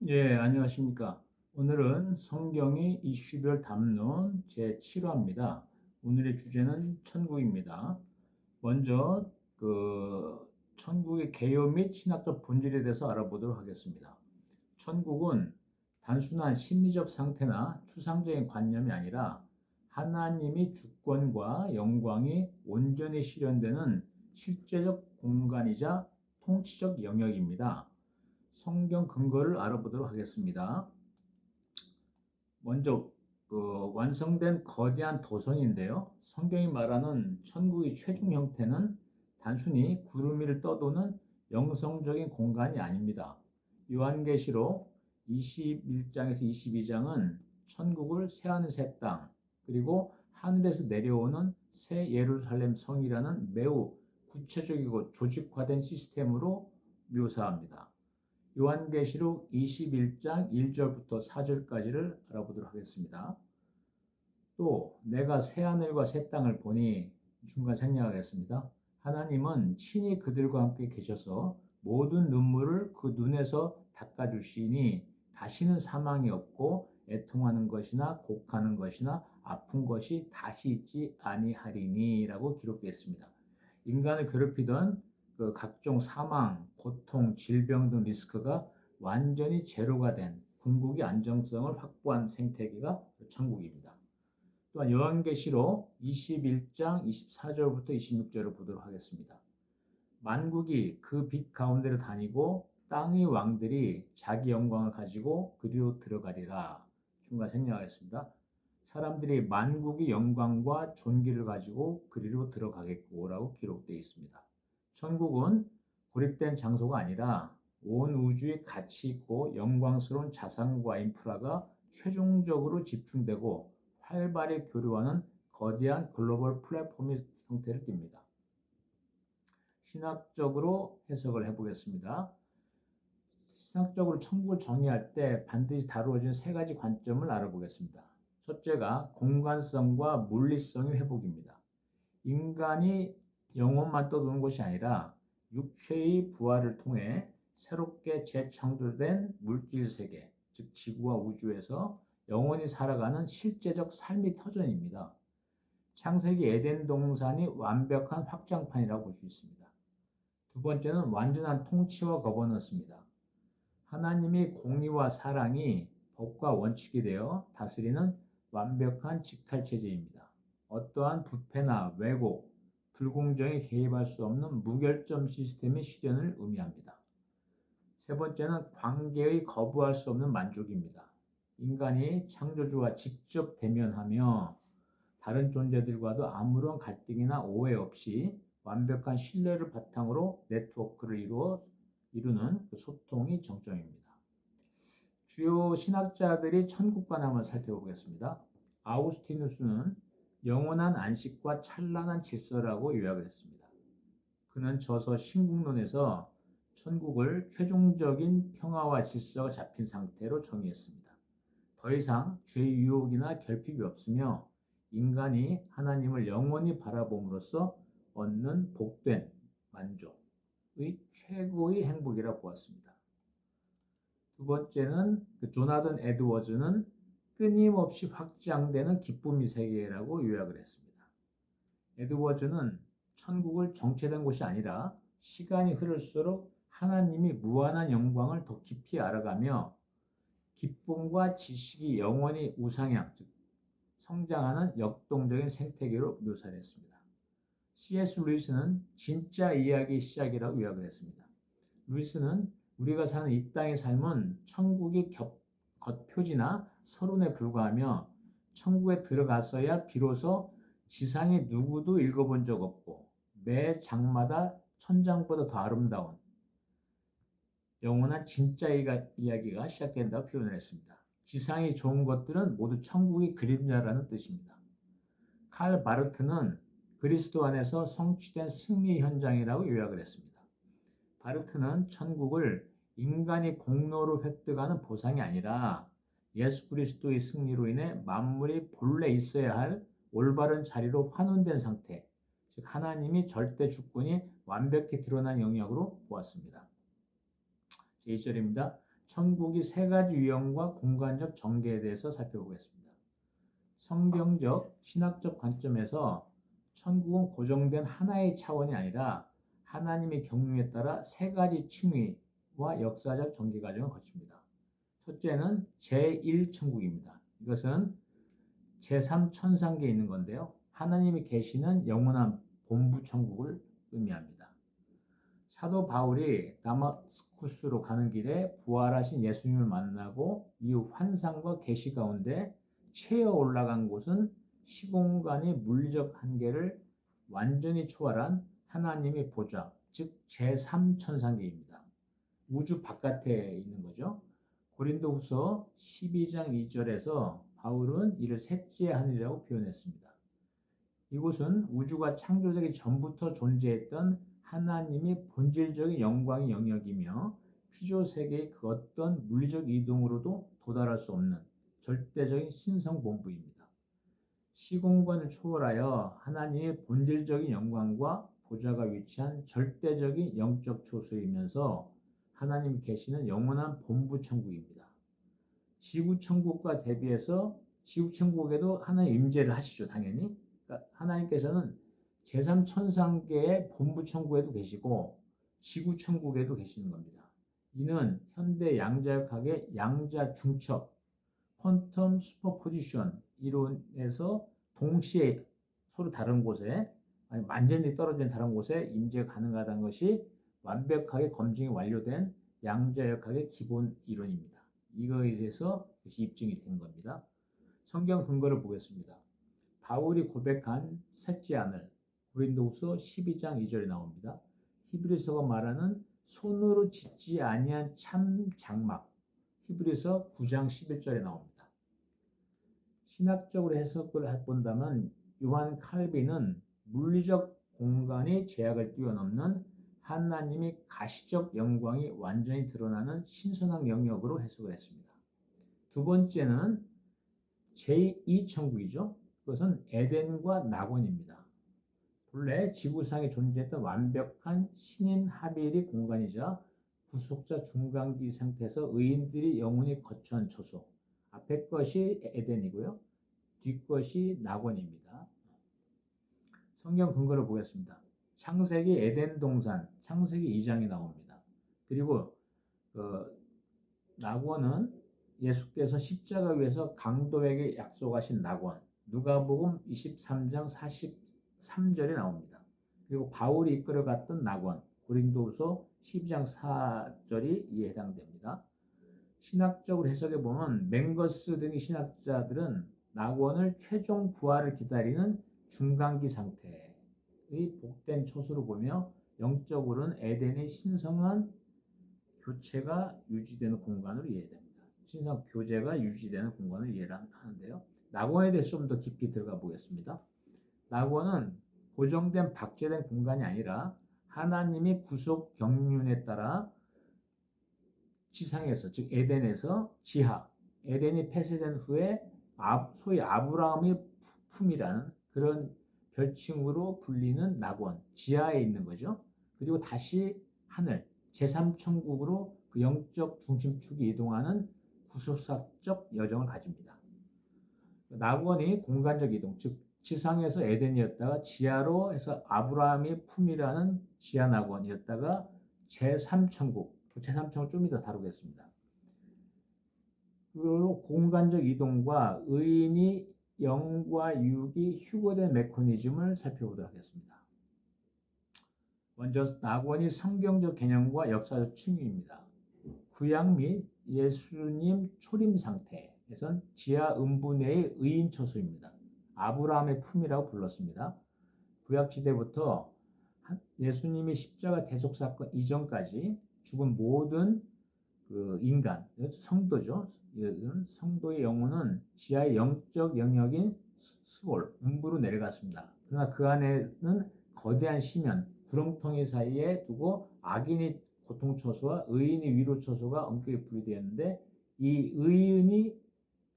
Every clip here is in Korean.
예, 안녕하십니까. 오늘은 성경의 이슈별 담론 제7화입니다. 오늘의 주제는 천국입니다. 먼저 천국의 개요 및 신학적 본질에 대해서 알아보도록 하겠습니다. 천국은 단순한 심리적 상태나 추상적인 관념이 아니라 하나님의 주권과 영광이 온전히 실현되는 실제적 공간이자 통치적 영역입니다. 성경 근거를 알아보도록 하겠습니다. 먼저 완성된 거대한 도성인데요. 성경이 말하는 천국의 최종 형태는 단순히 구름 위를 떠도는 영성적인 공간이 아닙니다. 요한계시록 21장에서 22장은 천국을 새하늘 새 땅, 그리고 하늘에서 내려오는 새 예루살렘 성이라는 매우 구체적이고 조직화된 시스템으로 묘사합니다. 요한계시록 21장 1절부터 4절까지를 알아보도록 하겠습니다. 또 내가 새하늘과 새 땅을 보니 중간 생략하겠습니다. 하나님은 친히 그들과 함께 계셔서 모든 눈물을 그 눈에서 닦아주시니 다시는 사망이 없고 애통하는 것이나 곡하는 것이나 아픈 것이 다시 있지 아니하리니 라고 기록되어 있습니다. 인간을 괴롭히던 각종 사망, 고통, 질병 등 리스크가 완전히 제로가 된 궁극의 안정성을 확보한 생태계가 천국입니다. 또한 요한계시록 21장 24절부터 26절을 보도록 하겠습니다. 만국이 그 빛 가운데로 다니고 땅의 왕들이 자기 영광을 가지고 그리로 들어가리라. 중간 생략하겠습니다. 사람들이 만국의 영광과 존귀를 가지고 그리로 들어가겠고라고 기록되어 있습니다. 천국은 고립된 장소가 아니라 온 우주에 가치 있고 영광스러운 자산과 인프라가 최종적으로 집중되고 활발히 교류하는 거대한 글로벌 플랫폼의 형태를 띱니다. 신학적으로 해석을 해보겠습니다. 신학적으로 천국을 정의할 때 반드시 다루어진 세 가지 관점을 알아보겠습니다. 첫째가 공간성과 물리성의 회복입니다. 인간이 영혼만 떠도는 것이 아니라 육체의 부활을 통해 새롭게 재창조된 물질 세계, 즉 지구와 우주에서 영원히 살아가는 실제적 삶의 터전입니다. 창세기 에덴 동산이 완벽한 확장판이라고 볼 수 있습니다. 두 번째는 완전한 통치와 거버넌스입니다. 하나님의 공의와 사랑이 법과 원칙이 되어 다스리는 완벽한 직할체제입니다. 어떠한 부패나 왜곡, 불공정에 개입할 수 없는 무결점 시스템의 실현을 의미합니다. 세 번째는 관계의 거부할 수 없는 만족입니다. 인간이 창조주와 직접 대면하며 다른 존재들과도 아무런 갈등이나 오해 없이 완벽한 신뢰를 바탕으로 네트워크를 이루는 소통이 정점입니다. 주요 신학자들이 천국관함을 살펴보겠습니다. 아우구스티누스는 영원한 안식과 찬란한 질서라고 요약을 했습니다. 그는 저서 신국론에서 천국을 최종적인 평화와 질서가 잡힌 상태로 정의했습니다. 더 이상 죄의 유혹이나 결핍이 없으며 인간이 하나님을 영원히 바라봄으로써 얻는 복된 만족의 최고의 행복이라고 보았습니다. 두 번째는 조나단 에드워즈는 끊임없이 확장되는 기쁨의 세계라고 요약을 했습니다. 에드워즈는 천국을 정체된 곳이 아니라 시간이 흐를수록 하나님이 무한한 영광을 더 깊이 알아가며 기쁨과 지식이 영원히 우상향, 즉 성장하는 역동적인 생태계로 묘사를 했습니다. C.S. 루이스는 진짜 이야기의 시작이라고 요약을 했습니다. 루이스는 우리가 사는 이 땅의 삶은 천국의 겉표지나 서론에 불과하며 천국에 들어갔어야 비로소 지상에 누구도 읽어본 적 없고 매 장마다 천장보다 더 아름다운 영원한 진짜 이야기가 시작된다고 표현을 했습니다. 지상에 좋은 것들은 모두 천국의 그림자라는 뜻입니다. 칼 바르트는 그리스도 안에서 성취된 승리 현장이라고 요약을 했습니다. 바르트는 천국을 인간이 공로로 획득하는 보상이 아니라 예수 그리스도의 승리로 인해 만물이 본래 있어야 할 올바른 자리로 환원된 상태, 즉 하나님이 절대 주권이 완벽히 드러난 영역으로 보았습니다. 제2절입니다. 천국이 세 가지 유형과 공간적 전개에 대해서 살펴보겠습니다. 성경적, 신학적 관점에서 천국은 고정된 하나의 차원이 아니라 하나님의 경륜에 따라 세 가지 층위와 역사적 전개 과정을 거칩니다. 첫째는 제1천국입니다. 이것은 제3천상계에 있는 건데요. 하나님이 계시는 영원한 본부 천국을 의미합니다. 사도 바울이 다마스쿠스로 가는 길에 부활하신 예수님을 만나고 이후 환상과 계시 가운데 최어 올라간 곳은 시공간의 물리적 한계를 완전히 초월한 하나님의 보좌, 즉 제3천상계입니다. 우주 바깥에 있는 거죠. 고린도후서 12장 2절에서 바울은 이를 셋째 하늘이라고 표현했습니다. 이곳은 우주가 창조되기 전부터 존재했던 하나님의 본질적인 영광의 영역이며 피조세계의 그 어떤 물리적 이동으로도 도달할 수 없는 절대적인 신성 본부입니다. 시공간을 초월하여 하나님의 본질적인 영광과 보좌가 위치한 절대적인 영적 초소이면서 하나님이 계시는 영원한 본부 천국입니다. 지구 천국과 대비해서 지구 천국에도 하나님 임재를 하시죠, 당연히. 그러니까 하나님께서는 제3천상계의 본부 천국에도 계시고 지구 천국에도 계시는 겁니다. 이는 현대 양자역학의 양자 중첩, 퀀텀 슈퍼포지션 이론에서 동시에 서로 다른 곳에 아니 완전히 떨어진 다른 곳에 임재가 가능하다는 것이 완벽하게 검증이 완료된 양자역학의 기본 이론입니다. 이거에 대해서 입증이 된 겁니다. 성경 근거를 보겠습니다. 바울이 고백한 셋째 하늘, 고린도후서 12장 2절에 나옵니다. 히브리서가 말하는 손으로 짓지 아니한 참 장막, 히브리서 9장 11절에 나옵니다. 신학적으로 해석을 본다면 요한 칼빈은 물리적 공간의 제약을 뛰어넘는 하나님의 가시적 영광이 완전히 드러나는 신선한 영역으로 해석을 했습니다. 두 번째는 제2천국이죠. 그것은 에덴과 낙원입니다. 본래 지구상에 존재했던 완벽한 신인 하빌의 공간이자 구속자 중간기 상태에서 의인들이 영원히 거처한 초소. 앞에 것이 에덴이고요. 뒷것이 낙원입니다. 성경 근거를 보겠습니다. 창세기 에덴 동산, 창세기 2장이 나옵니다. 그리고 낙원은 예수께서 십자가 위에서 강도에게 약속하신 낙원, 누가복음 23장 43절에 나옵니다. 그리고 바울이 이끌어갔던 낙원, 고린도후서 12장 4절이 이에 해당됩니다. 신학적으로 해석해 보면 맹거스 등의 신학자들은 낙원을 최종 부활을 기다리는 중간기 상태의 복된 초소로 보며 영적으로는 에덴의 신성한 교체가 유지되는 공간으로 이해됩니다. 신성 교제가 유지되는 공간을 이해하는데요. 낙원에 대해서 좀 더 깊이 들어가 보겠습니다. 낙원은 고정된 박제된 공간이 아니라 하나님의 구속 경륜에 따라 지상에서 즉 에덴에서 지하, 에덴이 폐쇄된 후에 소위 아브라함의 품이라는 그런 별칭으로 불리는 낙원, 지하에 있는 거죠. 그리고 다시 하늘, 제3천국으로 그 영적 중심축이 이동하는 구속사적 여정을 가집니다. 낙원이 공간적 이동, 즉 지상에서 에덴이었다가 지하로 해서 아브라함의 품이라는 지하 낙원이었다가 제3천국, 제3천국을 좀 이따 다루겠습니다. 그리고 공간적 이동과 의인이 영과 육이 휴거된 메커니즘을 살펴보도록 하겠습니다. 먼저 낙원이 성경적 개념과 역사적 층위입니다. 구약 및 예수님 초림 상태에선 지하 음부 내의 의인 처소입니다. 아브라함의 품이라고 불렀습니다. 구약 시대부터 예수님이 십자가 대속 사건 이전까지 죽은 모든 그 인간, 성도죠. 성도의 영혼은 지하의 영적 영역인 수월, 음부로 내려갔습니다. 그러나 그 안에는 거대한 심연, 구렁텅이 사이에 두고 악인이 고통처소와 의인이 위로처소가 엄격히 분리되었는데 이 의인이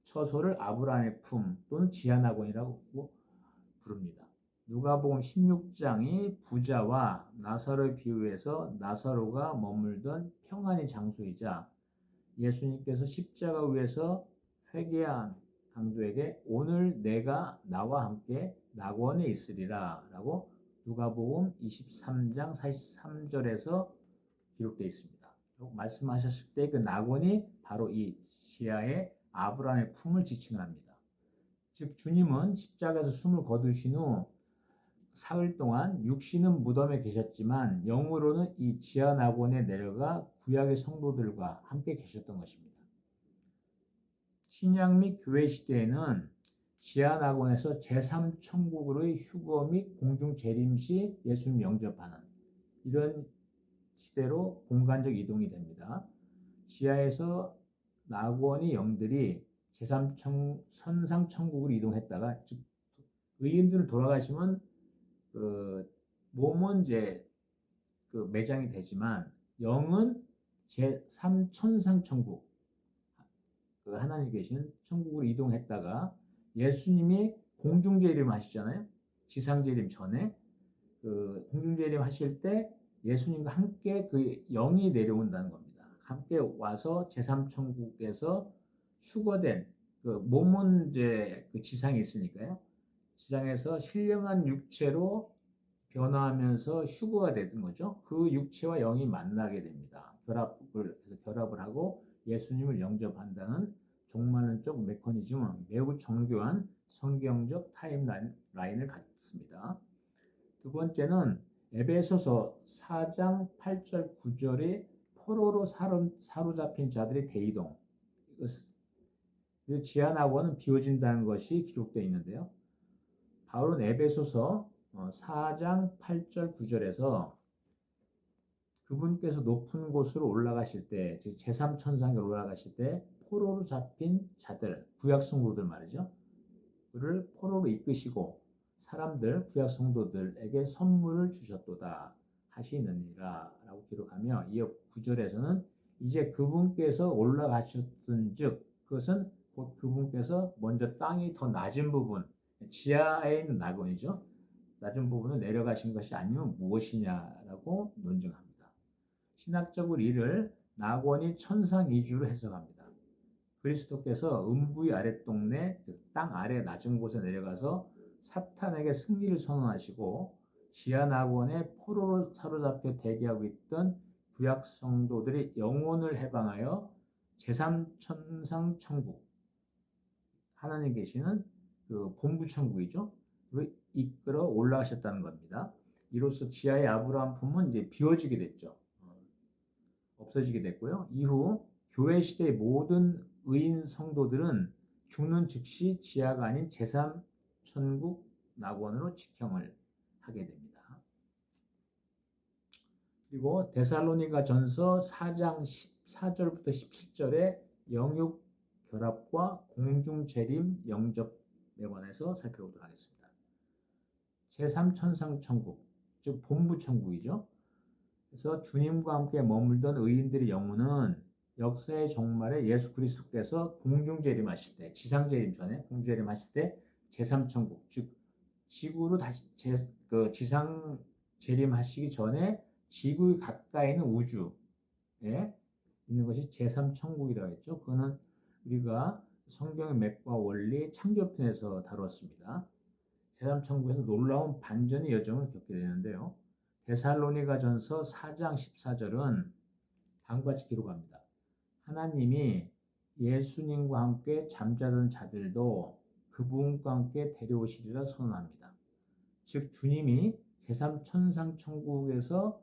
처소를 아브라함의 품 또는 지하낙원이라고 부릅니다. 누가복음 16장이 부자와 나사로의 비유에서 나사로가 머물던 평안의 장소이자 예수님께서 십자가 위에서 회개한 강도에게 오늘 내가 나와 함께 낙원에 있으리라 라고 누가복음 23장 43절에서 기록되어 있습니다. 말씀하셨을 때 그 낙원이 바로 이 시야의 아브라함의 품을 지칭을 합니다. 즉 주님은 십자가에서 숨을 거두신 후 사흘 동안 육신은 무덤에 계셨지만 영으로는 이 지하 낙원에 내려가 구약의 성도들과 함께 계셨던 것입니다. 신약 및 교회 시대에는 지하 낙원에서 제3천국으로의 휴거 및 공중 재림 시 예수님 영접하는 이런 시대로 공간적 이동이 됩니다. 지하에서 낙원의 영들이 제3선상천국으로 이동했다가 즉 의인들 돌아가시면 몸은 이제 매장이 되지만 영은 제3천상천국 하나님 계신 천국으로 이동했다가 예수님이 공중재림 하시잖아요. 지상재림 전에 공중재림 하실 때 예수님과 함께 그 영이 내려온다는 겁니다. 함께 와서 제3천국에서 휴거된 몸은 이제 지상에 있으니까요. 지상에서 신령한 육체로 변화하면서 휴거가 되는 거죠. 그 육체와 영이 만나게 됩니다. 결합을 하고 예수님을 영접한다는 종말론적 메커니즘은 매우 정교한 성경적 타임라인을 갖습니다. 두 번째는 에베소서 4장 8절 9절의 포로로 사로잡힌 자들의 대이동. 지하 낙원은 비워진다는 것이 기록되어 있는데요. 바울은 에베소서 4장 8절 9절에서 그분께서 높은 곳으로 올라가실 때, 즉 제3천상으로 올라가실 때 포로로 잡힌 자들, 구약 성도들 말이죠. 그를 포로로 이끄시고 사람들, 구약 성도들에게 선물을 주셨도다 하시느니라 라고 기록하며 이 9절에서는 이제 그분께서 올라가셨은 즉 그것은 곧 그분께서 먼저 땅이 더 낮은 부분, 지하에 있는 낙원이죠. 낮은 부분을 내려가신 것이 아니면 무엇이냐라고 논증합니다. 신학적으로 이를 낙원이 천상 이주로 해석합니다. 그리스도께서 음부의 아랫동네, 땅 아래 낮은 곳에 내려가서 사탄에게 승리를 선언하시고 지하 낙원에 포로로 사로잡혀 대기하고 있던 구약 성도들의 영혼을 해방하여 제3천상 천국, 하나님 계시는 그 본부 천국이죠. 이끌어 올라가셨다는 겁니다. 이로써 지하의 아브라함 품은 이제 비워지게 됐죠. 없어지게 됐고요. 이후 교회 시대의 모든 의인 성도들은 죽는 즉시 지하가 아닌 제3천국 낙원으로 직행을 하게 됩니다. 그리고 데살로니가 전서 4장 14절부터 17절에 영육 결합과 공중 재림 영접에 관해서 살펴보도록 하겠습니다. 제3천상 천국, 즉 본부 천국이죠. 그래서 주님과 함께 머물던 의인들의 영혼은 역사의 종말에 예수 그리스도께서 공중 재림하실 때, 지상 재림 전에 공중 재림하실 때 제3천국, 즉 지구로 다시 지상 재림하시기 전에 지구 가까이 있는 우주에 있는 것이 제3천국이라고 했죠. 그거는 우리가 성경의 맥과 원리 창조편에서 다뤘습니다. 제3천국에서 놀라운 반전의 여정을 겪게 되는데요. 데살로니가 전서 4장 14절은 다음과 같이 기록합니다. 하나님이 예수님과 함께 잠자던 자들도 그분과 함께 데려오시리라 선언합니다. 즉 주님이 제3천상 천국에서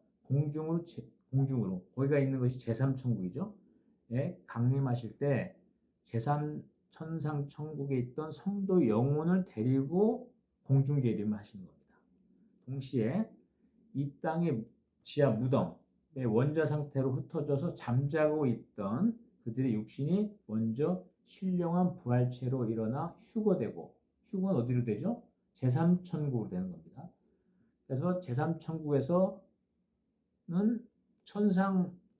공중으로 거기가 있는 것이 제3천국이죠. 예, 강림하실 때 제3천상 천국에 있던 성도 영혼을 데리고 공중 재림을 하시는 겁니다. 동시에 이 땅의 지하 무덤의 원자 상태로 흩어져서 잠자고 있던 그들의 육신이 먼저 신령한 부활체로 일어나 휴거되고, 휴거는 어디로 되죠? 제3천국으로 되는 겁니다. 그래서 제3천국에서는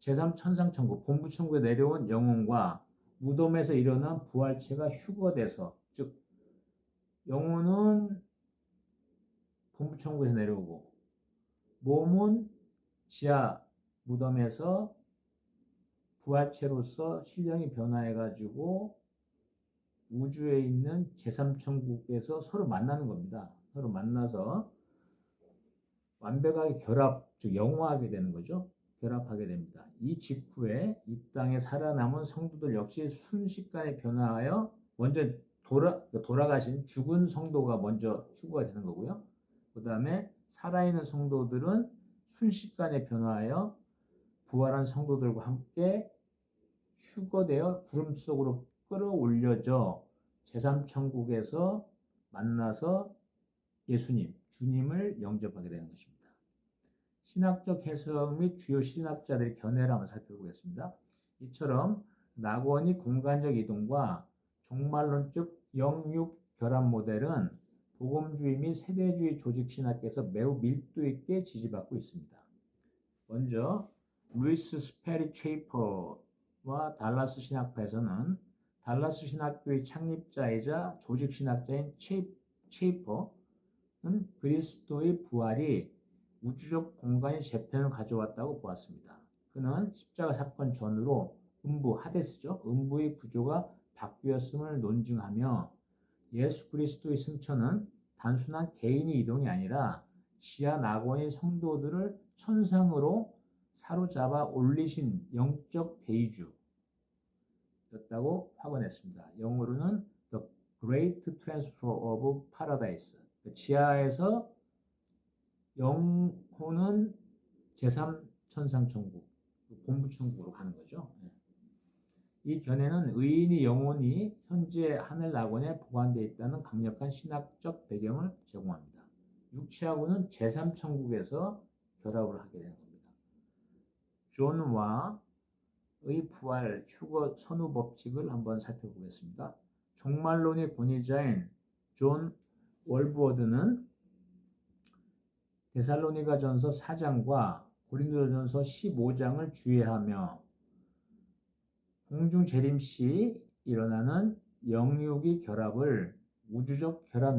제3천상천국, 본부천국에 내려온 영혼과 무덤에서 일어난 부활체가 휴거돼서, 즉 영혼은 본부천국에서 내려오고 몸은 지하 무덤에서 부활체로서 신령이 변화해가지고 우주에 있는 제3천국에서 서로 만나는 겁니다. 서로 만나서 완벽하게 즉 영화하게 되는 거죠. 결합하게 됩니다. 이 직후에 이 땅에 살아남은 성도들 역시 순식간에 변화하여 먼저 돌아가신 죽은 성도가 먼저 휴거가 되는 거고요. 그 다음에 살아있는 성도들은 순식간에 변화하여 부활한 성도들과 함께 휴거되어 구름 속으로 끌어올려져 제3천국에서 만나서 예수님, 주님을 영접하게 되는 것입니다. 신학적 해석 및 주요 신학자들의 견해를 한번 살펴보겠습니다. 이처럼 낙원이 공간적 이동과 종말론적 영육 결합 모델은 복음주의 및 세대주의 조직 신학에서 매우 밀도 있게 지지받고 있습니다. 먼저 루이스 스페리 체이퍼와 달라스 신학파에서는 달라스 신학교의 창립자이자 조직 신학자인 체이퍼는 그리스도의 부활이 우주적 공간의 재편을 가져왔다고 보았습니다. 그는 십자가 사건 전후로 하데스죠. 음부의 구조가 바뀌었음을 논증하며 예수 그리스도의 승천은 단순한 개인의 이동이 아니라 지하 낙원의 성도들을 천상으로 사로잡아 올리신 영적 대의주였다고 확언했습니다. 영어로는 The Great Transfer of Paradise. 지하에서 영혼은 제3천상천국, 본부천국으로 가는 거죠. 이 견해는 의인의 영혼이 현재 하늘 낙원에 보관되어 있다는 강력한 신학적 배경을 제공합니다. 육체하고는 제3천국에서 결합을 하게 되는 겁니다. 존 와의 부활 휴거 선후 법칙을 한번 살펴보겠습니다. 종말론의 권위자인 존 월브워드는 데살로니가전서 4장과 고린도전서 15장을 주의하며 공중 재림 시 일어나는 영육의 결합을 우주적 결합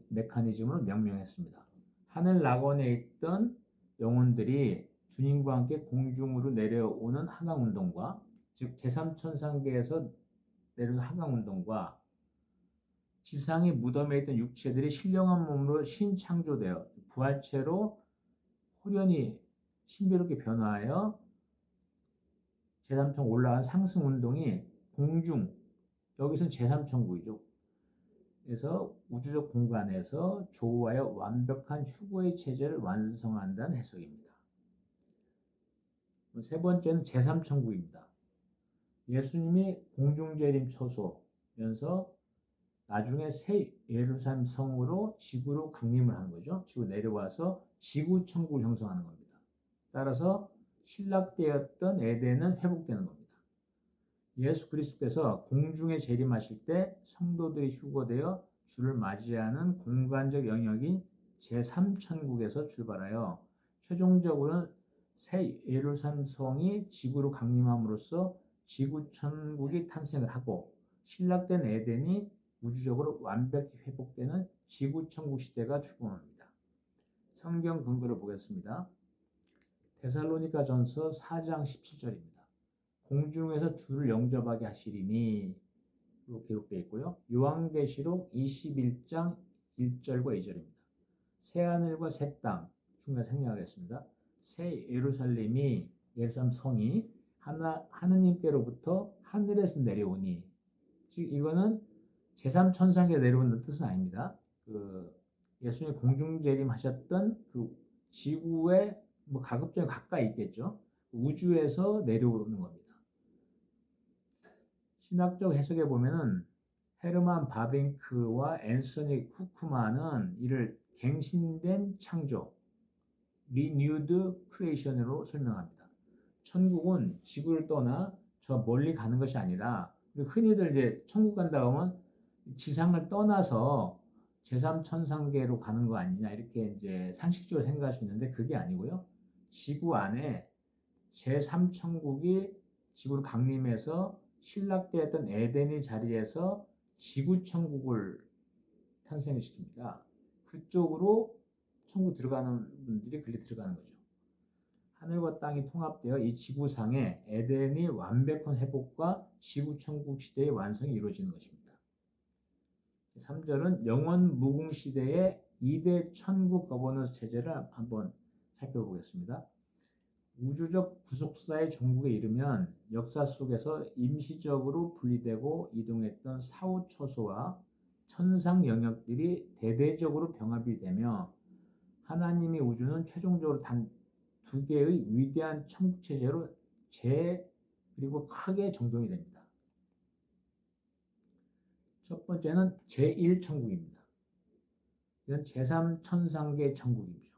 메커니즘으로 명명했습니다. 하늘 낙원에 있던 영혼들이 주님과 함께 공중으로 내려오는 하강운동과 즉 제3천상계에서 내려오는 하강운동과 지상의 무덤에 있던 육체들이 신령한 몸으로 신창조되어 부활체로 호련히 신비롭게 변화하여 제3천국 올라간 상승운동이 공중, 여기서는 제3천국이죠. 그래서 우주적 공간에서 조우하여 완벽한 휴거의 체제를 완성한다는 해석입니다. 세 번째는 제3천국입니다. 예수님이 공중재림 처소면서 나중에 새 예루살렘 성으로 지구로 강림을 하는 거죠. 지구 내려와서 지구천국을 형성하는 겁니다. 따라서 신락되었던 에덴은 회복되는 겁니다. 예수 그리스도께서 공중에 재림하실 때 성도들이 휴거되어 주를 맞이하는 공간적 영역인 제3천국에서 출발하여 최종적으로는 새 예루살렘 성이 지구로 강림함으로써 지구천국이 탄생을 하고 신락된 에덴이 우주적으로 완벽히 회복되는 지구천국 시대가 출범합니다. 성경 근거를 보겠습니다. 데살로니가전서 4장 17절입니다. 공중에서 주를 영접하게 하시리니 로 기록되어 있고요. 요한계시록 21장 1절과 2절입니다. 새하늘과 새 땅 중간에 생략하겠습니다. 새 예루살렘이 예루살렘 성이 하느님께로부터 하늘에서 내려오니 즉 이거는 제3천상에 내려오는 뜻은 아닙니다. 예수님이 공중재림하셨던 그 지구에 가급적 가까이 있겠죠. 우주에서 내려오는 겁니다. 신학적 해석에 보면은 헤르만 바빙크와 앤서니 후크만은 이를 갱신된 창조, renewed creation으로 설명합니다. 천국은 지구를 떠나 저 멀리 가는 것이 아니라 흔히들 이제 천국 간다 하면 지상을 떠나서 제3천상계로 가는 거 아니냐 이렇게 이제 상식적으로 생각할 수 있는데 그게 아니고요. 지구 안에 제3천국이 지구로 강림해서 신락되었던 에덴의 자리에서 지구천국을 탄생시킵니다. 그쪽으로 천국 들어가는 분들이 그리 들어가는 거죠. 하늘과 땅이 통합되어 이 지구상에 에덴이 완벽한 회복과 지구천국 시대의 완성이 이루어지는 것입니다. 3절은 영원 무궁 시대의 2대 천국 거버넌스 체제를 한번 살펴보겠습니다. 우주적 구속사의 종국에 이르면 역사 속에서 임시적으로 분리되고 이동했던 사후 초소와 천상 영역들이 대대적으로 병합이 되며 하나님의 우주는 최종적으로 단 두 개의 위대한 천국 체제로 그리고 크게 정돈이 됩니다. 첫 번째는 제1천국입니다. 이건 제3천상계 천국이죠.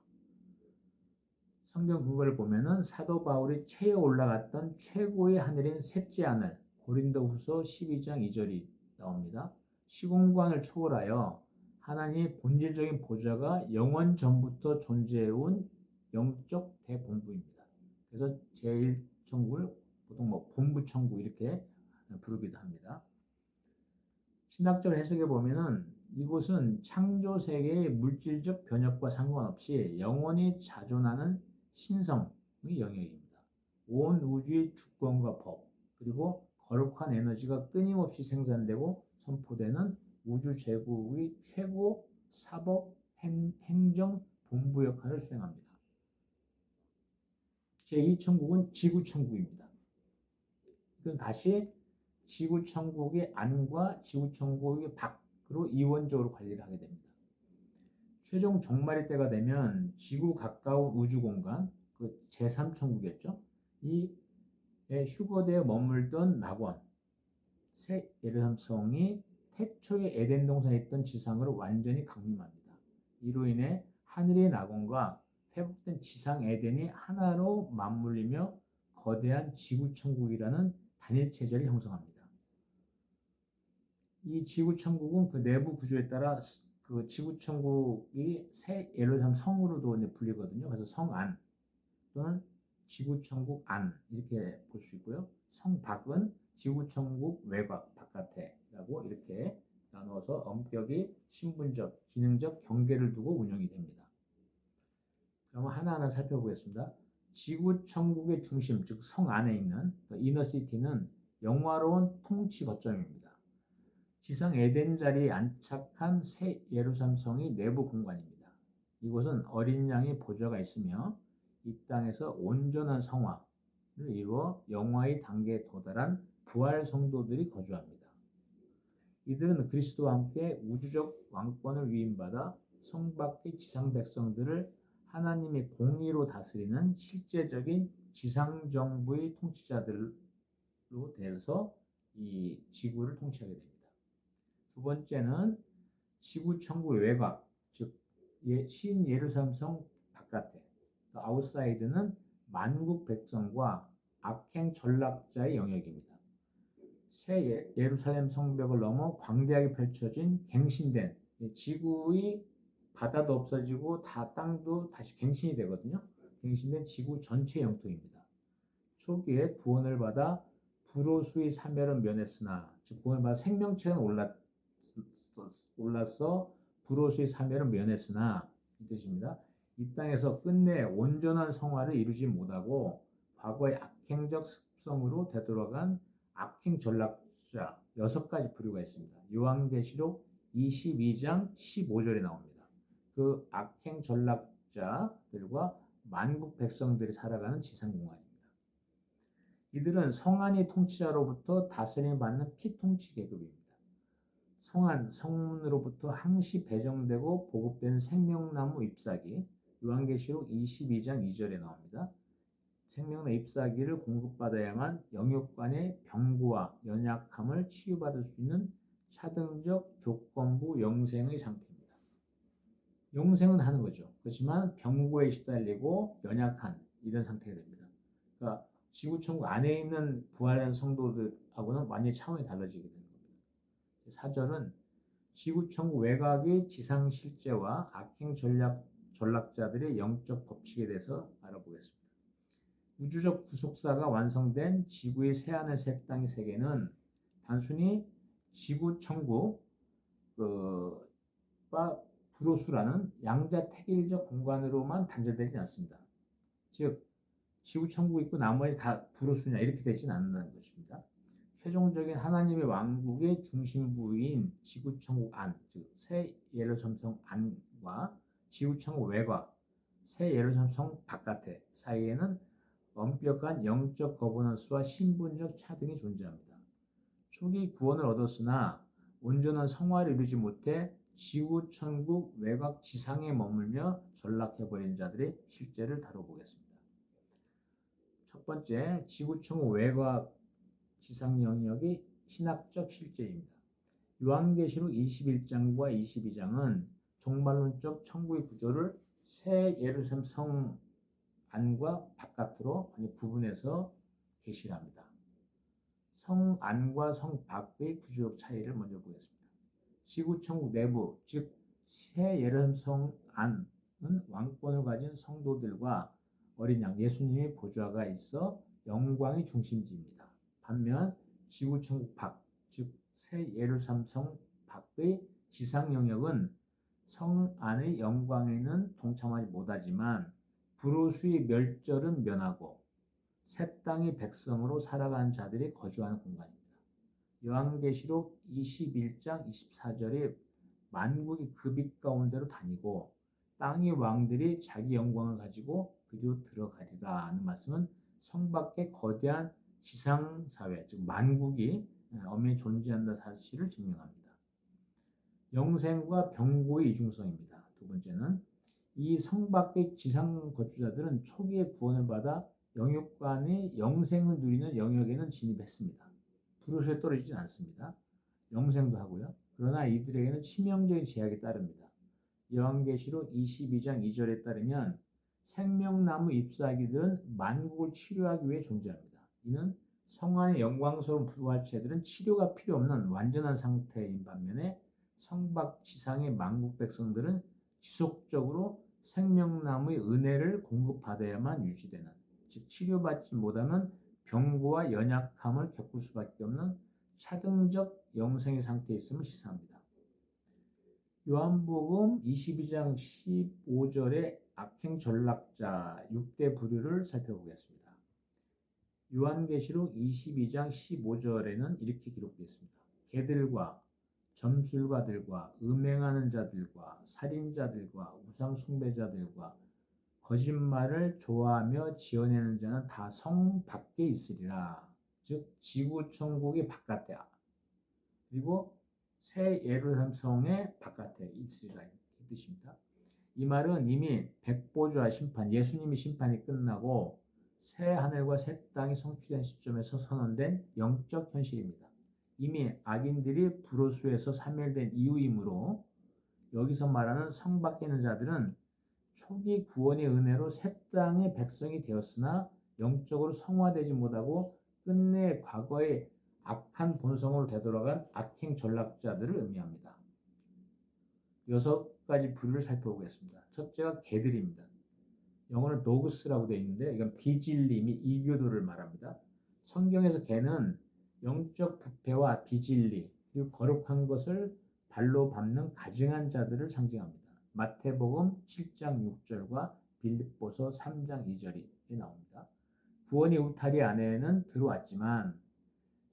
성경 그거를 보면은 사도 바울이 최에 올라갔던 최고의 하늘인 셋째 하늘, 고린도후서 12장 2절이 나옵니다. 시공간을 초월하여 하나님의 본질적인 보좌가 영원 전부터 존재해온 영적 대본부입니다. 그래서 제1천국을 보통 본부천국 이렇게 부르기도 합니다. 신학적으로 해석해 보면은 이곳은 창조 세계의 물질적 변혁과 상관없이 영원히 자존하는 신성의 영역입니다. 온 우주의 주권과 법, 그리고 거룩한 에너지가 끊임없이 생산되고 선포되는 우주 제국의 최고 사법 행정 본부 역할을 수행합니다. 제2천국은 지구천국입니다. 이건 다시 지구천국의 안과 지구천국의 밖으로 이원적으로 관리를 하게 됩니다. 최종 종말의 때가 되면 지구 가까운 우주공간, 그 제3천국이었죠. 이 휴거되어 머물던 낙원, 새 예루살렘성이 태초에 에덴 동산에 있던 지상으로 완전히 강림합니다. 이로 인해 하늘의 낙원과 회복된 지상 에덴이 하나로 맞물리며 거대한 지구천국이라는 단일 체제를 형성합니다. 이 지구천국은 그 내부 구조에 따라 그 지구천국이 새 예루살렘 성으로도 이제 불리거든요. 그래서 성안 또는 지구천국 안 이렇게 볼 수 있고요. 성밖은 지구천국 외곽 바깥에라고 이렇게 나눠서 엄격히 신분적, 기능적 경계를 두고 운영이 됩니다. 그럼 하나하나 살펴보겠습니다. 지구천국의 중심, 즉 성 안에 있는 이너시티는 영화로운 통치 거점입니다. 지상 에덴 자리에 안착한 새 예루살렘 성이 내부 공간입니다. 이곳은 어린 양의 보좌가 있으며 이 땅에서 온전한 성화를 이루어 영화의 단계에 도달한 부활 성도들이 거주합니다. 이들은 그리스도와 함께 우주적 왕권을 위임받아 성 밖의 지상 백성들을 하나님의 공의로 다스리는 실제적인 지상 정부의 통치자들로 되어서 이 지구를 통치하게 됩니다. 두 번째는 지구천국의 외곽, 즉 신 예루살렘 성 바깥에, 아웃사이드는 만국 백성과 악행 전락자의 영역입니다. 새 예루살렘 성벽을 넘어 광대하게 펼쳐진 갱신된 지구의 바다도 없어지고 땅도 다시 갱신이 되거든요. 갱신된 지구 전체 영토입니다. 초기에 구원을 받아 불호수의 사멸은 면했으나, 즉 구원을 받아 생명체는 올랐어 불호수의 사멸은 면했으나 이 뜻입니다. 이 땅에서 끝내 온전한 성화를 이루지 못하고 과거의 악행적 습성으로 되돌아간 악행 전락자 6가지 부류가 있습니다. 요한계시록 22장 15절에 나옵니다. 그 악행 전락자들과 만국 백성들이 살아가는 지상공간입니다. 이들은 성안의 통치자로부터 다스림을 받는 피통치 계급입니다. 성으로부터 항시 배정되고 보급되는 생명나무 잎사귀, 요한계시록 22장 2절에 나옵니다. 생명나무 잎사귀를 공급받아야만 영육간의 병고와 연약함을 치유받을 수 있는 차등적 조건부 영생의 상태입니다. 영생은 하는 거죠. 그렇지만 병고에 시달리고 연약한 이런 상태가 됩니다. 그러니까 지구천국 안에 있는 부활한 성도들하고는 완전히 차원이 달라지게 됩니다. 4절은 지구천국 외곽의 지상 실제와 악행 전락자들의 영적 법칙에 대해서 알아보겠습니다. 우주적 구속사가 완성된 지구의 새하늘 새 땅의 세계는 단순히 지구천국과 불호수라는 양자택일적 공간으로만 단절되지 않습니다. 즉 지구 천국 있고 나머지 다 불우수냐 이렇게 되진 않는다는 것입니다. 최종적인 하나님의 왕국의 중심부인 지구 천국 안, 즉 새 예루살렘 안과 지구 천국 외곽, 새 예루살렘 성 바깥에 사이에는 엄격한 영적 거버넌스와 신분적 차등이 존재합니다. 초기 구원을 얻었으나 온전한 성화를 이루지 못해 지구 천국 외곽 지상에 머물며 전락해버린 자들의 실제를 다뤄보겠습니다. 첫 번째, 지구 천국 외곽 지상 영역의 신학적 실제입니다. 요한계시록 21장과 22장은 종말론적 천국의 구조를 새 예루살렘 성 안과 바깥으로 구분해서 계시합니다. 성 안과 성 밖의 구조적 차이를 먼저 보겠습니다. 지구 천국 내부, 즉 새 예루살렘 성 안은 왕권을 가진 성도들과 어린 양 예수님의 보좌가 있어 영광의 중심지입니다. 반면 지구 천국 밖, 즉 새 예루살렘 성 밖의 지상 영역은 성 안의 영광에는 동참하지 못하지만 불호수의 멸절은 면하고 새 땅의 백성으로 살아가는 자들이 거주하는 공간입니다. 요한계시록 21장 24절에 만국이 그 빛 가운데로 다니고 땅의 왕들이 자기 영광을 가지고 그리로 들어가리라 하는 말씀은 성 밖의 거대한 지상사회, 즉 만국이 엄연히 존재한다는 사실을 증명합니다. 영생과 병고의 이중성입니다. 두 번째는 이 성 밖의 지상 거주자들은 초기에 구원을 받아 영육간의 영생을 누리는 영역에는 진입했습니다. 불우수에 떨어지지 않습니다. 영생도 하고요. 그러나 이들에게는 치명적인 제약이 따릅니다. 요한계시록 22장 2절에 따르면 생명나무 잎사귀들은 만국을 치료하기 위해 존재합니다. 이는 성 안의 영광스러운 부활체들은 치료가 필요 없는 완전한 상태인 반면에 성밖 지상의 만국 백성들은 지속적으로 생명나무의 은혜를 공급받아야만 유지되는, 즉 치료받지 못하면 병고와 연약함을 겪을 수밖에 없는 차등적 영생의 상태에 있음을 시사합니다. 요한복음 22장 15절의 악행 전락자 6대 부류를 살펴보겠습니다. 요한계시록 22장 15절에는 이렇게 기록되어 있습니다. 개들과 점술가들과 음행하는 자들과 살인자들과 우상 숭배자들과 거짓말을 좋아하며 지어내는 자는 다 성 밖에 있으리라. 즉 지구 천국의 바깥에, 그리고 새 예루살렘 성의 바깥에 있으리라 이 뜻입니다. 이 말은 이미 백보좌 심판, 예수님의 심판이 끝나고 새 하늘과 새 땅이 성취된 시점에서 선언된 영적 현실입니다. 이미 악인들이 불호수에서 사멸된 이후이므로 여기서 말하는 성 밖에 있는 자들은 초기 구원의 은혜로 새 땅의 백성이 되었으나 영적으로 성화되지 못하고 끝내 과거의 악한 본성으로 되돌아간 악행 전락자들을 의미합니다. 6가지 부류를 살펴보겠습니다. 첫째가 개들입니다. 영어로 노그스라고 되어 있는데 이건 비진리 및 이교도를 말합니다. 성경에서 개는 영적 부패와 비진리 그리고 거룩한 것을 발로 밟는 가증한 자들을 상징합니다. 마태복음 7장 6절과 빌립보서 3장 2절이 나옵니다. 구원의 울타리 안에는 들어왔지만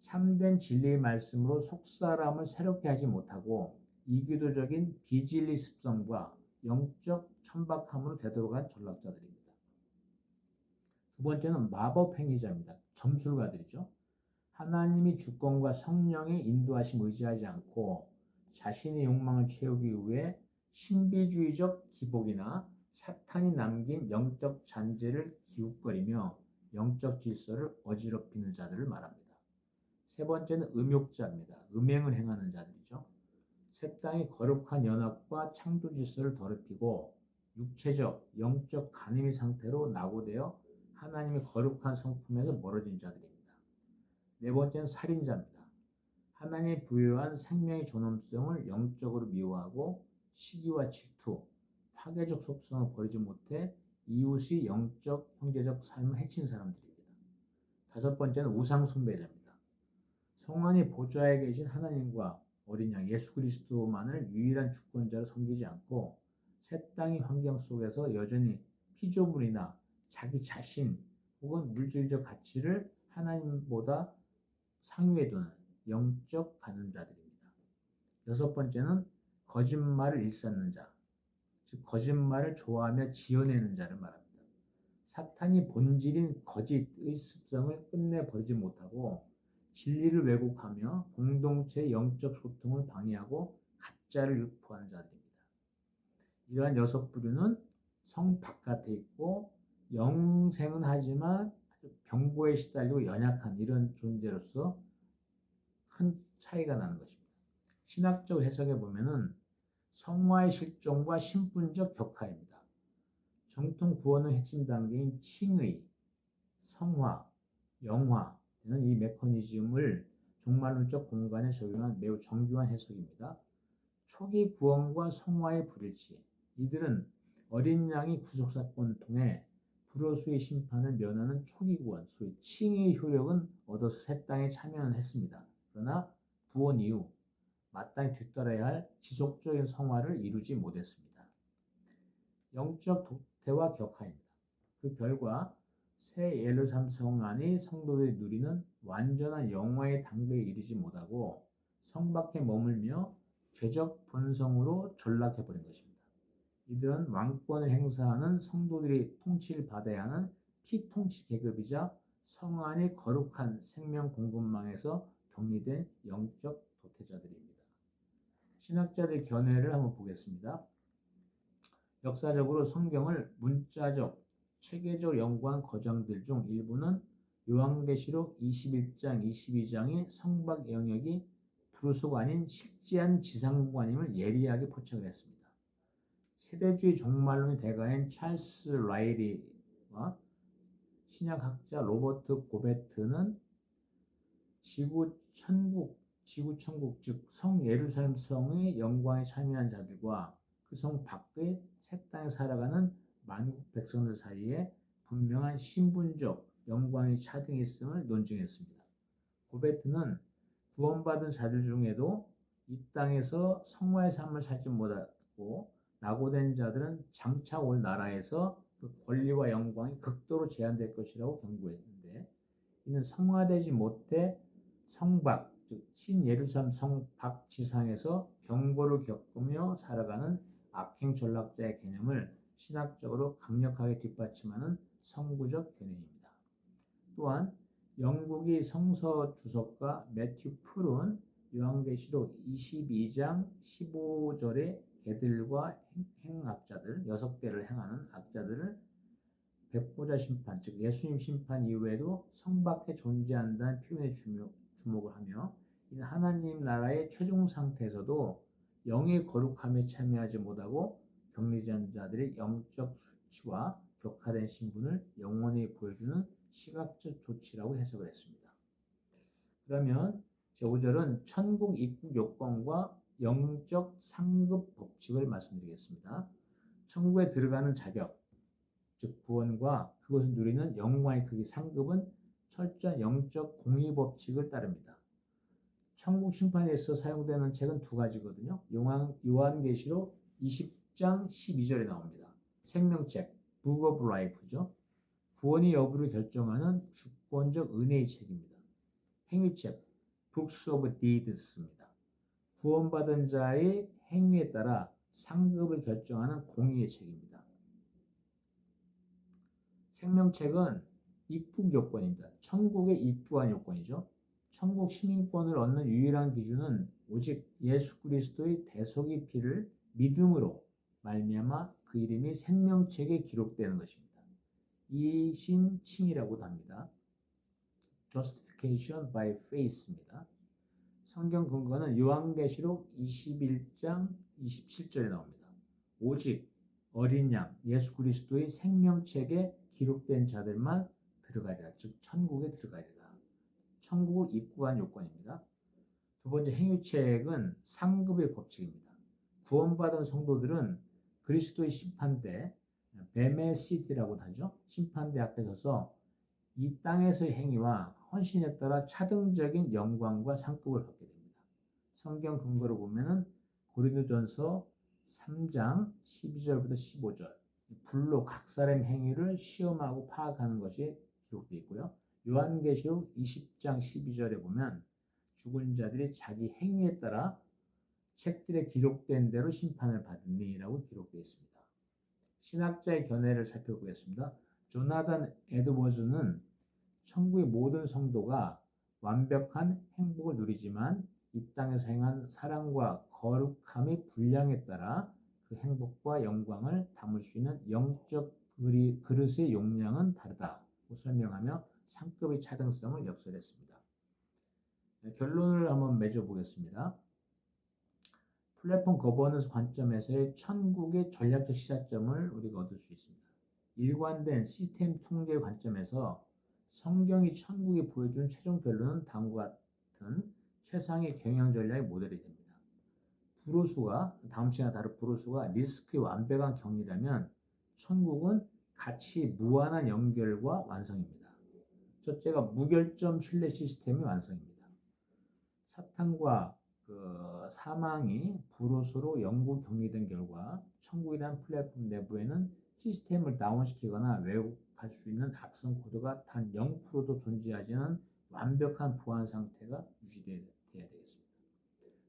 참된 진리의 말씀으로 속사람을 새롭게 하지 못하고 이기도적인 비진리 습성과 영적 천박함으로 되돌아간 전락자들입니다. 두 번째는 마법 행위자입니다. 점술가들이죠. 하나님이 주권과 성령의 인도하심을 의지하지 않고 자신의 욕망을 채우기 위해 신비주의적 기복이나 사탄이 남긴 영적 잔재를 기웃거리며 영적 질서를 어지럽히는 자들을 말합니다. 세 번째는 음욕자입니다. 음행을 행하는 자들이죠. 새 땅의 거룩한 연합과 창조 질서를 더럽히고 육체적, 영적 간음의 상태로 낙오되어 하나님의 거룩한 성품에서 멀어진 자들입니다. 네 번째는 살인자입니다. 하나님이 부여한 생명의 존엄성을 영적으로 미워하고 시기와 질투, 파괴적 속성을 버리지 못해 이웃의 영적, 형제적 삶을 해친 사람들입니다. 다섯 번째는 우상 숭배자입니다. 성안의 보좌에 계신 하나님과 어린 양 예수 그리스도만을 유일한 주권자로 섬기지 않고 새 땅의 환경 속에서 여전히 피조물이나 자기 자신 혹은 물질적 가치를 하나님보다 상위에 두는 영적 가늠자들입니다. 여섯 번째는 거짓말을 일삼는 자, 즉 거짓말을 좋아하며 지어내는 자를 말합니다. 사탄이 본질인 거짓의 습성을 끝내버리지 못하고 진리를 왜곡하며 공동체의 영적 소통을 방해하고 가짜를 유포하는 자들입니다. 이러한 여섯 부류는 성 바깥에 있고 영생은 하지만 병고에 시달리고 연약한 이런 존재로서 큰 차이가 나는 것입니다. 신학적 해석에 보면은 성화의 실종과 신분적 격하입니다. 정통 구원의 핵심 단계인 칭의, 성화, 영화는 이 메커니즘을 종말론적 공간에 적용한 매우 정교한 해석입니다. 초기 구원과 성화의 불일치, 이들은 어린 양이 구속사건을 통해 불호수의 심판을 면하는 초기 구원, 소위 칭의 효력은 얻어서 새 땅에 참여는 했습니다. 그러나 구원 이후 마땅히 뒤따라야 할 지속적인 성화를 이루지 못했습니다. 영적 독태와 격하입니다. 그 결과 새 예루살렘 성 안의 성도들이 누리는 완전한 영화의 단계에 이르지 못하고 성 밖에 머물며 죄적 본성으로 전락해버린 것입니다. 이들은 왕권을 행사하는 성도들이 통치를 받아야 하는 피통치 계급이자 성 안의 거룩한 생명 공급망에서 격리된 영적 도태자들입니다. 신학자들의 견해를 한번 보겠습니다. 역사적으로 성경을 문자적, 체계적 연구한 거장들 중 일부는 요한계시록 21장, 22장의 성박 영역이 부르소가 아닌 실제한 지상관임을 예리하게 포착을 했습니다. 세대주의 종말론의 대가인 찰스 라이리와 신약학자 로버트 고베트는 지구 천국, 즉 성 예루살렘 성의 영광에 참여한 자들과 그 성 밖의 새 땅에 살아가는 만국 백성들 사이에 분명한 신분적 영광의 차등이 있음을 논증했습니다. 고베트는 구원받은 자들 중에도 이 땅에서 성화의 삶을 살지 못하고 낙오된 자들은 장차 올 나라에서 그 권리와 영광이 극도로 제한될 것이라고 경고했는데, 이는 성화되지 못해 성박, 즉 신예루살렘 성박 지상에서 병고를 겪으며 살아가는 악행 전락자의 개념을 신학적으로 강력하게 뒷받침하는 성구적 견해입니다. 또한 영국의 성서 주석가 매튜 풀은 요한계시록 22장 15절에 개들과 행악자들, 6개를 행하는 악자들을 백보자 심판, 즉 예수님 심판 이후에도 성 밖에 존재한다는 표현에 주목을 하며, 이는 하나님 나라의 최종 상태에서도 영의 거룩함에 참여하지 못하고 격리된 자들의 영적 수치와 격화된 신분을 영원히 보여주는 시각적 조치라고 해석을 했습니다. 그러면 제5절은 천국 입국 요건과 영적 상급 법칙을 말씀드리겠습니다. 천국에 들어가는 자격, 즉 구원과 그것을 누리는 영광의 크기 상급은 철저한 영적 공의 법칙을 따릅니다. 천국 심판에 있어 사용되는 책은 두 가지거든요. 요한계시록 20장 12절에 나옵니다. 생명책, Book of Life죠. 구원의 여부를 결정하는 주권적 은혜의 책입니다. 행위책, Books of Deeds입니다. 구원받은 자의 행위에 따라 상급을 결정하는 공의의 책입니다. 생명책은 입국 요건입니다. 천국에 입국한 요건이죠. 천국 시민권을 얻는 유일한 기준은 오직 예수 그리스도의 대속의 피를 믿음으로 말미암아 그 이름이 생명책에 기록되는 것입니다. 이신칭이라고도 합니다. Justification by Faith입니다. 성경 근거는 요한계시록 21장 27절에 나옵니다. 오직 어린 양 예수 그리스도의 생명책에 기록된 자들만 들어가리라, 즉 천국에 들어가리라. 천국을 입국한 요건입니다. 두 번째 행위책은 상급의 법칙입니다. 구원받은 성도들은 그리스도의 심판대, 베메시드라고 하죠. 심판대 앞에 서서 이 땅에서의 행위와 헌신에 따라 차등적인 영광과 상급을 받게 됩니다. 성경 근거로 보면은 고린도전서 3장 12절부터 15절, 불로 각 사람의 행위를 시험하고 파악하는 것이 기록되어 있고요. 요한계시록 20장 12절에 보면 죽은 자들이 자기 행위에 따라 책들에 기록된 대로 심판을 받으니라고 기록되어 있습니다. 신학자의 견해를 살펴보겠습니다. 조나단 에드워즈는 천국의 모든 성도가 완벽한 행복을 누리지만 이 땅에서 행한 사랑과 거룩함의 분량에 따라 그 행복과 영광을 담을 수 있는 영적 그릇의 용량은 다르다고 설명하며 상급의 차등성을 역설했습니다. 결론을 한번 맺어보겠습니다. 플랫폼 거버넌스 관점에서의 천국의 전략적 시사점을 우리가 얻을 수 있습니다. 일관된 시스템 통제 관점에서 성경이 천국이 보여준 최종 결론은 다음과 같은 최상의 경영 전략의 모델이 됩니다. 다음 시간에 다룰 브루스가 리스크의 완벽한 격리라면 천국은 가치 무한한 연결과 완성입니다. 첫째가 무결점 신뢰 시스템의 완성입니다. 사탄과 사망이 브루스로 영구 격리된 결과 천국이라는 플랫폼 내부에는 시스템을 다운시키거나 왜곡할 수 있는 악성 코드가 단 0%도 존재하지 않은 완벽한 보안 상태가 유지되어야 되겠습니다.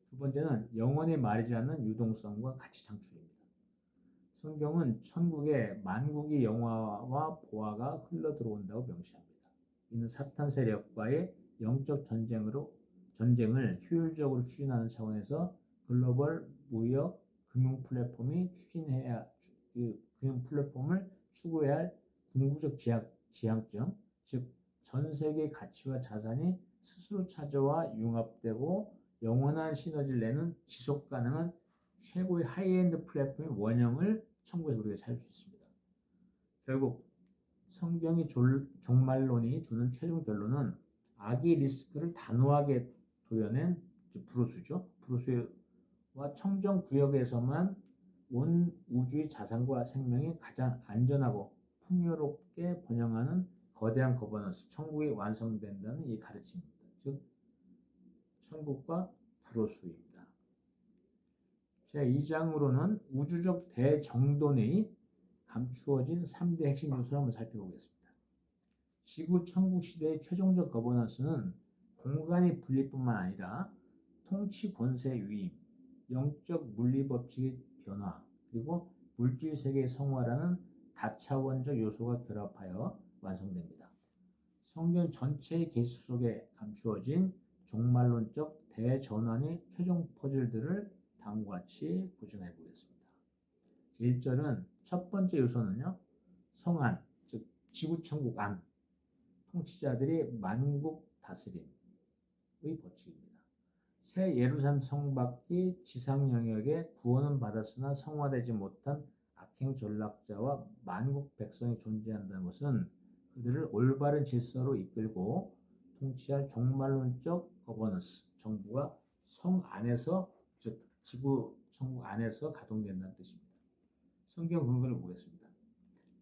두 번째는 영원히 마르지 않는 유동성과 가치 창출입니다. 성경은 천국에 만국의 영화와 보화가 흘러 들어온다고 명시합니다. 이는 사탄 세력과의 영적 전쟁을 효율적으로 추진하는 차원에서 글로벌 무역 금융 플랫폼을 추구해야 할 궁극적 지향점, 즉 전 세계의 가치와 자산이 스스로 찾아와 융합되고 영원한 시너지를 내는 지속 가능한 최고의 하이엔드 플랫폼의 원형을 천국에서 우리가 찾을 수 있습니다. 결국 성경의 종말론이 주는 최종 결론은 악의 리스크를 단호하게 도려낸 브루스죠. 브루스와 청정 구역에서만 온 우주의 자산과 생명이 가장 안전하고 풍요롭게 번영하는 거대한 거버넌스, 천국이 완성된다는 이 가르침입니다. 즉 천국과 브루스입니다. 제2장으로는 우주적 대정돈이 감추어진 3대 핵심 요소를 한번 살펴보겠습니다. 지구 천국 시대의 최종적 거버넌스는 공간의 분리뿐만 아니라 통치 권세의 위임, 영적 물리 법칙의 변화, 그리고 물질 세계의 성화라는 다차원적 요소가 결합하여 완성됩니다. 성경 전체의 계시 속에 감추어진 종말론적 대전환의 최종 퍼즐들을 다음과 같이 고증해 보겠습니다. 1절은 첫 번째 요소는요, 성안, 즉 지구천국 안, 통치자들이 만국 다스림의 법칙입니다. 새 예루살렘 성 밖의 지상 영역에 구원은 받았으나 성화되지 못한 악행 전락자와 만국 백성이 존재한다는 것은 그들을 올바른 질서로 이끌고 통치할 종말론적 거버넌스, 정부가 성 안에서, 즉 지구 천국 안에서 가동된다는 뜻입니다. 성경 근거를 보겠습니다.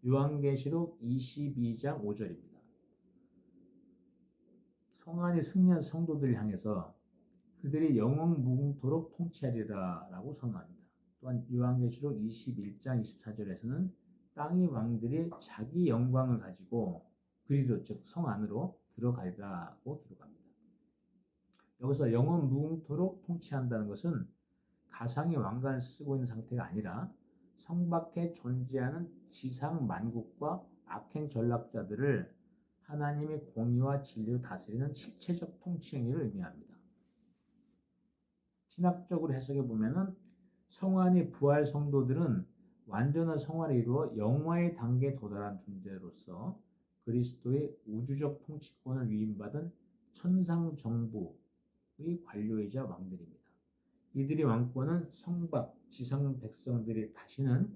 요한계시록 22장 5절입니다. 성안이 승리한 성도들을 향해서 그들이 영원 무궁토록 통치하리라 라고 선언합니다. 또한 요한계시록 21장 24절에서는 땅의 왕들이 자기 영광을 가지고 그리로, 즉 성 안으로 들어가리라고 기록합니다. 여기서 영원 무궁토록 통치한다는 것은 가상의 왕관을 쓰고 있는 상태가 아니라 성 밖에 존재하는 지상 만국과 악행 전락자들을 하나님의 공의와 진리로 다스리는 실체적 통치 행위를 의미합니다. 신학적으로 해석해 보면은 성안의 부활 성도들은 완전한 성화를 이루어 영화의 단계에 도달한 존재로서 그리스도의 우주적 통치권을 위임받은 천상 정부의 관료이자 왕들입니다. 이들의 왕권은 성밖 지상 백성들이 다시는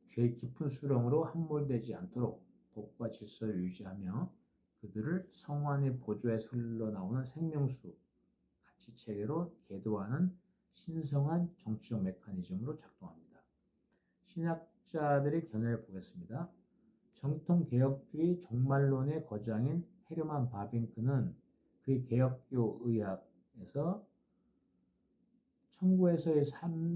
죄 깊은 수렁으로 함몰되지 않도록 법과 질서를 유지하며 그들을 성안의 보좌에서 흘러나오는 생명수 가치체계로 계도하는 신성한 정치적 메커니즘으로 작동합니다. 신학자들의 견해를 보겠습니다. 정통 개혁주의 종말론의 거장인 헤르만 바빙크는 그의 개혁교 의학에서 천국에서의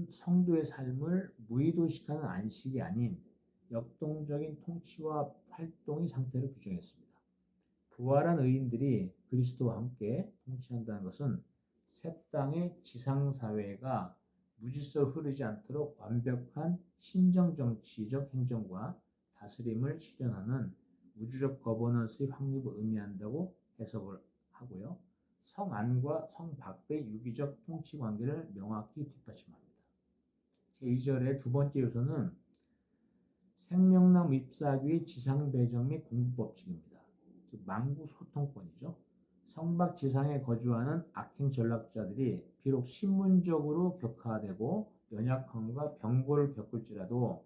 성도의 삶을 무의도식하는 안식이 아닌 역동적인 통치와 활동의 상태를 규정했습니다. 부활한 의인들이 그리스도와 함께 통치한다는 것은 새 땅의 지상사회가 무질서로 흐르지 않도록 완벽한 신정정치적 행정과 다스림을 실현하는 우주적 거버넌스의 확립을 의미한다고 해석을 하고요. 성 안과 성 밖의 유기적 통치 관계를 명확히 뒷받침합니다. 제2절의 두 번째 요소는 생명나무 잎사귀의 지상 배정 및 공급 법칙입니다. 즉 만국 소통권이죠. 성박 지상에 거주하는 악행 전락자들이 비록 신문적으로 격하되고 연약함과 병고를 겪을지라도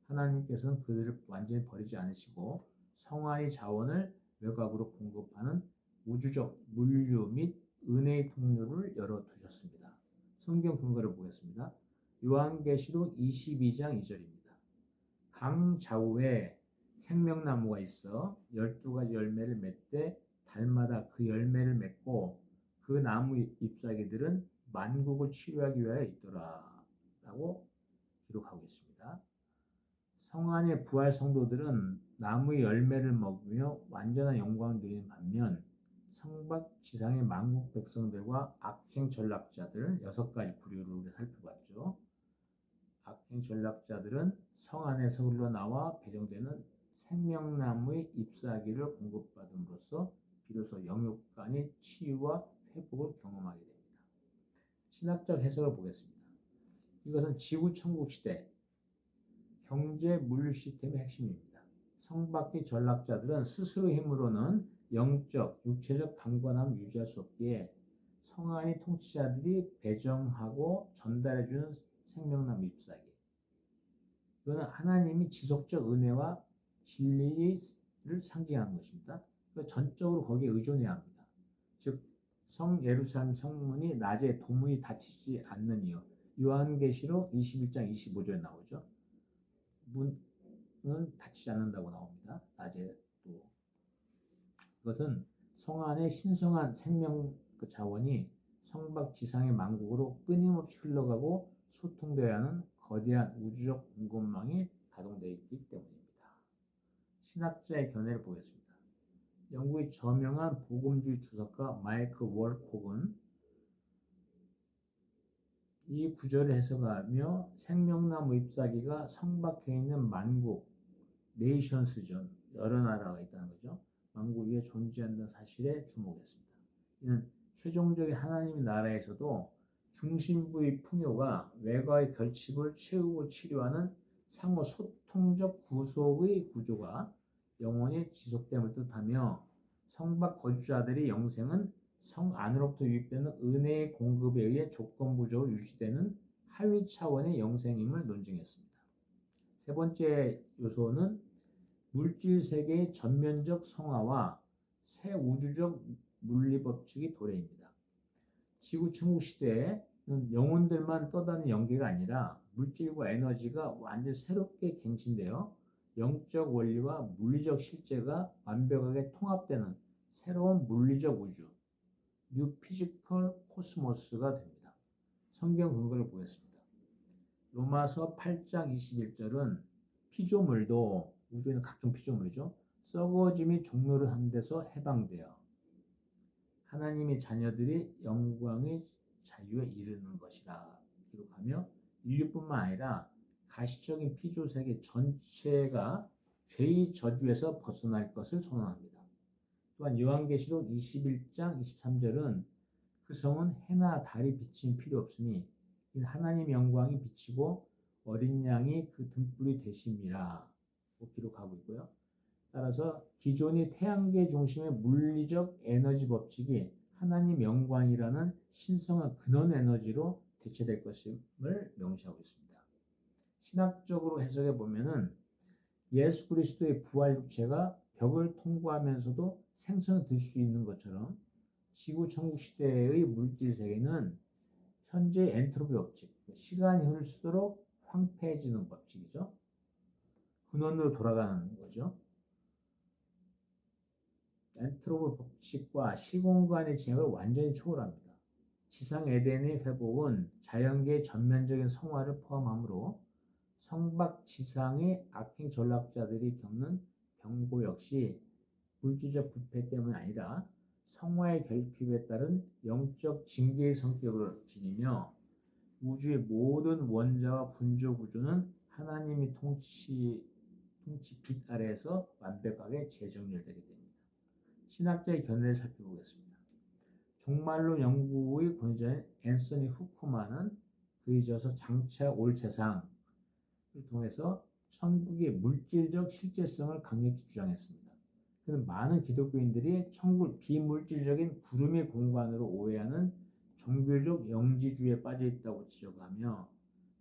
하나님께서는 그들을 완전히 버리지 않으시고 성안의 자원을 외곽으로 공급하는 우주적 물류 및 은혜의 통로를 열어두셨습니다. 성경 근거를 보겠습니다. 요한계시록 22장 2절입니다. 강 좌우에 생명나무가 있어 12가지 열매를 맺되 달마다 그 열매를 맺고 그 나무 잎사귀들은 만국을 치료하기 위하여 있더라 라고 기록하고 있습니다. 성안의 부활 성도들은 나무의 열매를 먹으며 완전한 영광을 누리는 반면 성박 지상의 만국 백성들과 악행 전락자들 6가지 부류를 우리가 살펴봤죠. 악행 전락자들은 성 안에서 흘러나와 배정되는 생명나무의 잎사귀를 공급받음으로써 비로소 영육간의 치유와 회복을 경험하게 됩니다. 신학적 해석을 보겠습니다. 이것은 지구천국 시대 경제 물류 시스템의 핵심입니다. 성 밖의 전락자들은 스스로의 힘으로는 영적, 육체적 강건함을 유지할 수 없기에 성 안의 통치자들이 배정하고 전달해주는 생명나무 잎사귀. 이거는 하나님이 지속적 은혜와 진리를 상징하는 것입니다. 전적으로 거기에 의존해야 합니다. 즉, 성 예루살렘 성문이 낮에 도무지 닫히지 않는 이유. 요한계시록 21장 25절에 나오죠. 문은 닫히지 않는다고 나옵니다. 낮에 또. 그것은 성 안에 신성한 생명 그 자원이 성박 지상의 만국으로 끊임없이 흘러가고 소통되어야 하는 거대한 우주적 공급망이 가동되어 있기 때문입니다. 신학자의 견해를 보겠습니다. 영국의 저명한 복음주의 주석가 마이클 월콕은 이 구절을 해석하며 생명나무 잎사귀가 성 밖에 있는 만국, 네이션스죠. 여러 나라가 있다는 거죠. 만국 위에 존재한다는 사실에 주목했습니다. 이는 최종적인 하나님의 나라에서도 중심부의 풍요가 외과의 결핍을 채우고 치료하는 상호 소통적 구속의 구조가 영원히 지속됨을 뜻하며 성박 거주자들의 영생은 성 안으로부터 유입되는 은혜의 공급에 의해 조건부적으로 유지되는 하위 차원의 영생임을 논증했습니다. 세 번째 요소는 물질 세계의 전면적 성화와 새 우주적 물리법칙의 도래입니다. 지구천국 시대에는 영혼들만 떠다니는 연계가 아니라 물질과 에너지가 완전히 새롭게 갱신되어 영적 원리와 물리적 실제가 완벽하게 통합되는 새로운 물리적 우주, 뉴 피지컬 코스모스가 됩니다. 성경 근거를 보겠습니다. 로마서 8장 21절은 피조물도 우주에는 각종 피조물이죠. 썩어짐이 종로를 한 데서 해방되어 하나님의 자녀들이 영광의 자유에 이르는 것이라 기록하며 인류뿐만 아니라 가시적인 피조세계 전체가 죄의 저주에서 벗어날 것을 선언합니다. 또한 요한계시록 21장 23절은 그 성은 해나 달이 비침이 필요 없으니 하나님의 영광이 비치고 어린 양이 그 등불이 되심이라 기록하고 있고요. 따라서 기존의 태양계 중심의 물리적 에너지 법칙이 하나님 영광이라는 신성한 근원 에너지로 대체될 것임을 명시하고 있습니다. 신학적으로 해석해 보면은 예수 그리스도의 부활 육체가 벽을 통과하면서도 생선을 들 수 있는 것처럼 지구 천국 시대의 물질 세계는 현재 엔트로피 법칙, 시간이 흐를수록 황폐해지는 법칙이죠. 근원으로 돌아가는 거죠. 엔트로피 법칙과 시공간의 진행을 완전히 초월합니다. 지상 에덴의 회복은 자연계의 전면적인 성화를 포함하므로 성박 지상의 악행 전락자들이 겪는 병고 역시 물질적 부패 때문이 아니라 성화의 결핍에 따른 영적 징계의 성격을 지니며 우주의 모든 원자와 분자 구조는 하나님의 통치 빛 아래에서 완벽하게 재정렬되게 됩니다. 신학자의 견해를 살펴보겠습니다. 종말론 연구의 권위자인 앤서니 후크만은 그에 이어서 장차 올 세상을 통해서 천국의 물질적 실제성을 강력히 주장했습니다. 그는 많은 기독교인들이 천국을 비물질적인 구름의 공간으로 오해하는 종교적 영지주의에 빠져 있다고 지적하며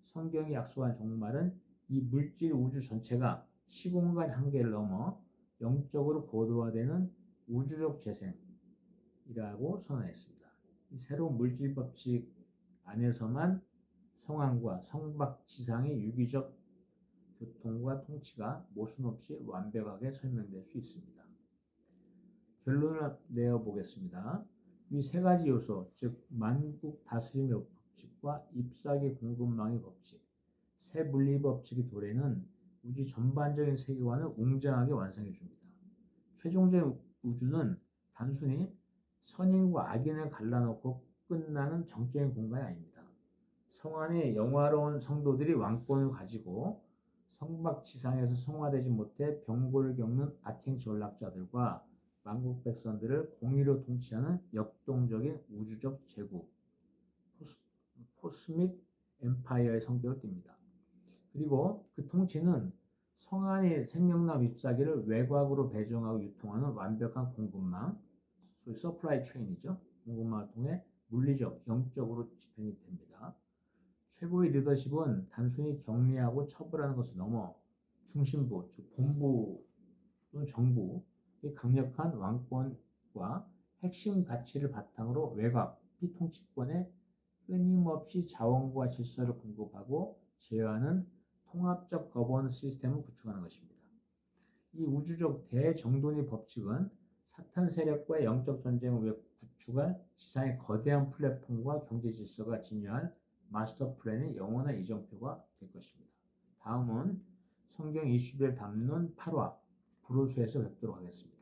성경이 약속한 종말은 이 물질 우주 전체가 시공간 한계를 넘어 영적으로 고도화되는 우주적 재생이라고 선언했습니다. 이 새로운 물질 법칙 안에서만 성황과 성박지상의 유기적 교통과 통치가 모순 없이 완벽하게 설명될 수 있습니다. 결론을 내어보겠습니다. 이 세 가지 요소, 즉 만국 다스림의 법칙과 잎사귀 공급망의 법칙, 세 분리 법칙의 도래는 우주 전반적인 세계관을 웅장하게 완성해 줍니다. 최종적인 우주는 단순히 선인과 악인을 갈라놓고 끝나는 정적인 공간이 아닙니다. 성안의 영화로운 성도들이 왕권을 가지고 성박지상에서 성화되지 못해 병고를 겪는 악행 전락자들과 만국 백성들을 공의로 통치하는 역동적인 우주적 제국, 코스믹 엠파이어의 성격을 띱니다. 그리고 그 통치는 성안의 생명나 잎사귀를 외곽으로 배정하고 유통하는 완벽한 공급망, 소위 서플라이 체인이죠. 공급망을 통해 물리적, 영적으로 집행이 됩니다. 최고의 리더십은 단순히 격리하고 처벌하는 것을 넘어 중심부, 즉 본부 또는 정부의 강력한 왕권과 핵심 가치를 바탕으로 외곽, 비통치권에 끊임없이 자원과 질서를 공급하고 제어하는 통합적 거버넌스 시스템을 구축하는 것입니다. 이 우주적 대정돈의 법칙은 사탄 세력과의 영적 전쟁을 위해 구축할 지상의 거대한 플랫폼과 경제 질서가 진유한 마스터 플랜의 영원한 이정표가 될 것입니다. 다음은 성경 이슈를 담는 8화 브로스에서 뵙도록 하겠습니다.